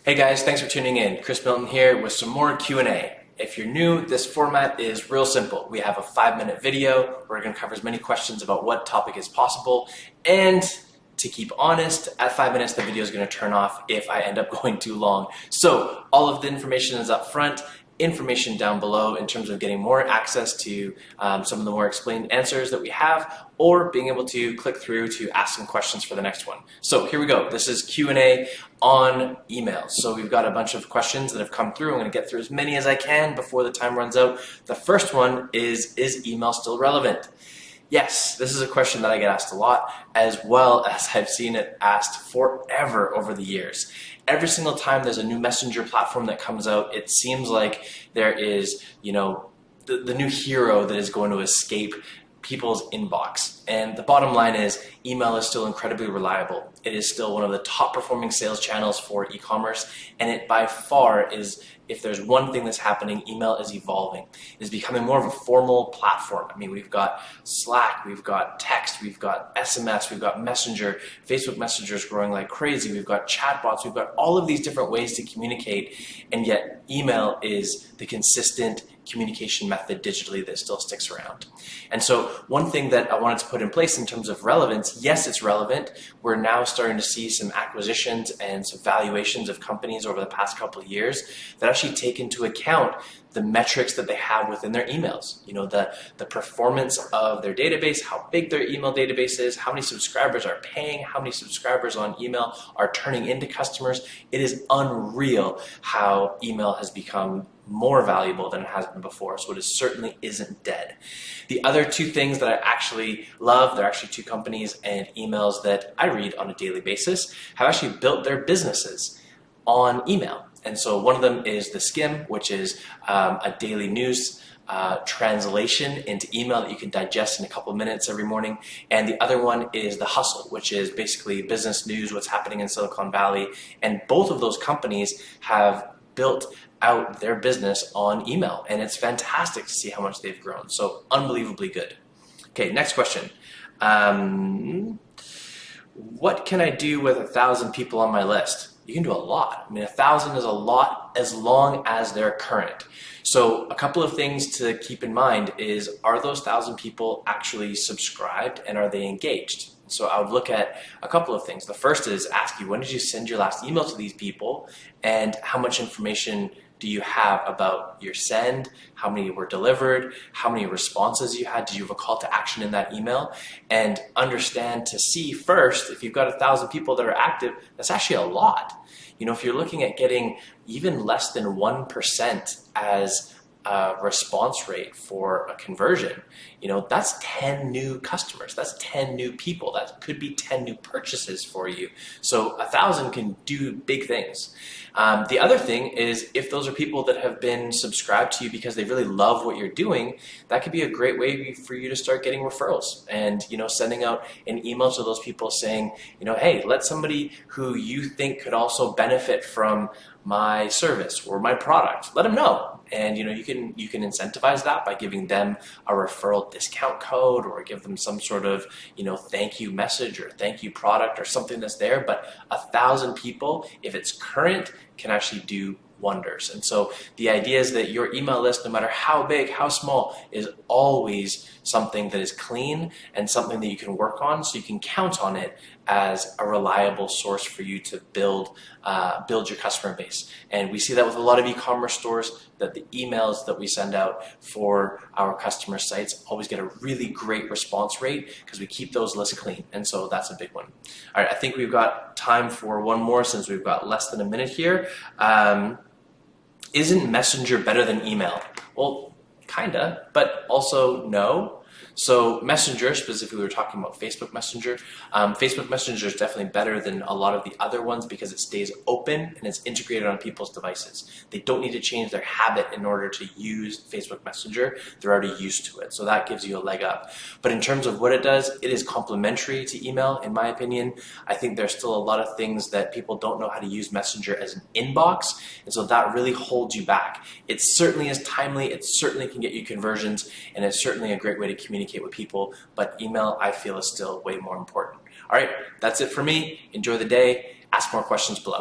Hey guys, thanks for tuning in. Chris Milton here with some more Q&A. If you're new, this format is real simple. We have a 5-minute video. We're going to cover as many questions about what topic is possible. And to keep honest, at 5 minutes, the video is going to turn off if I end up going too long. So all of the information is up front. Information down below in terms of getting more access to some of the more explained answers that we have, or being able to click through to ask some questions for the next one. So here we go. This is Q&A on emails. So we've got a bunch of questions that have come through. I'm going to get through as many as I can before the time runs out. The first one is email still relevant? Yes, this is a question that I get asked a lot, as well as I've seen it asked forever over the years. Every single time there's a new messenger platform that comes out, it seems like there is, the new hero that is going to escape people's inbox. And the bottom line is email is still incredibly reliable. It is still one of the top performing sales channels for e-commerce, and it by far is, if there's one thing that's happening, email is evolving. It is becoming more of a formal platform. I mean, we've got Slack, we've got text, we've got SMS, we've got Messenger, Facebook Messenger is growing like crazy, we've got chatbots, we've got all of these different ways to communicate, and yet email is the consistent communication method digitally that still sticks around. And so one thing that I wanted to put in place in terms of relevance, yes, it's relevant. We're now starting to see some acquisitions and some valuations of companies over the past couple of years that actually take into account the metrics that they have within their emails. The performance of their database, how big their email database is, how many subscribers are paying, how many subscribers on email are turning into customers. It is unreal how email has become more valuable than it has been before. So it certainly isn't dead. The other two things that I actually love, they're actually two companies and emails that I read on a daily basis, have actually built their businesses on email. And so one of them is The Skim, which is a daily news translation into email that you can digest in a couple of minutes every morning. And the other one is The Hustle, which is basically business news, what's happening in Silicon Valley. And both of those companies have built out their business on email. And it's fantastic to see how much they've grown. So unbelievably good. Okay, next question. What can I do with 1,000 people on my list? You can do a lot. I mean, 1,000 is a lot as long as they're current. So a couple of things to keep in mind is, are those 1,000 people actually subscribed and are they engaged? So I would look at a couple of things. The first is ask you, when did you send your last email to these people, and how much information do you have about your send, how many were delivered, how many responses you had, did you have a call to action in that email, and understand to see first, if you've got 1,000 people that are active, that's actually a lot. If you're looking at getting even less than 1% as a response rate for a conversion, that's 10 new customers, that's 10 new people, that could be 10 new purchases for you. So 1,000 can do big things. The other thing is, if those are people that have been subscribed to you because they really love what you're doing, that could be a great way for you to start getting referrals and, sending out an email to those people saying, hey, let somebody who you think could also benefit from my service or my product, let them know. And you can incentivize that by giving them a referral discount code, or give them some sort of thank you message or thank you product or something that's there. But 1,000 people, if it's current, can actually do wonders. And so the idea is that your email list, no matter how big, how small, is always something that is clean and something that you can work on, so you can count on it as a reliable source for you to build your customer base. And we see that with a lot of e-commerce stores, that the emails that we send out for our customer sites always get a really great response rate because we keep those lists clean. And so that's a big one. All right, I think we've got time for one more since we've got less than a minute here. Isn't Messenger better than email? Well, kinda, but also no. So Messenger, specifically we're talking about Facebook Messenger. Facebook Messenger is definitely better than a lot of the other ones because it stays open and it's integrated on people's devices. They don't need to change their habit in order to use Facebook Messenger. They're already used to it. So that gives you a leg up. But in terms of what it does, it is complementary to email, in my opinion. I think there's still a lot of things that people don't know how to use Messenger as an inbox. And so that really holds you back. It certainly is timely. It certainly can get you conversions. And it's certainly a great way to communicate with people, but email, I feel, is still way more important. All right, that's it for me. Enjoy the day. Ask more questions below.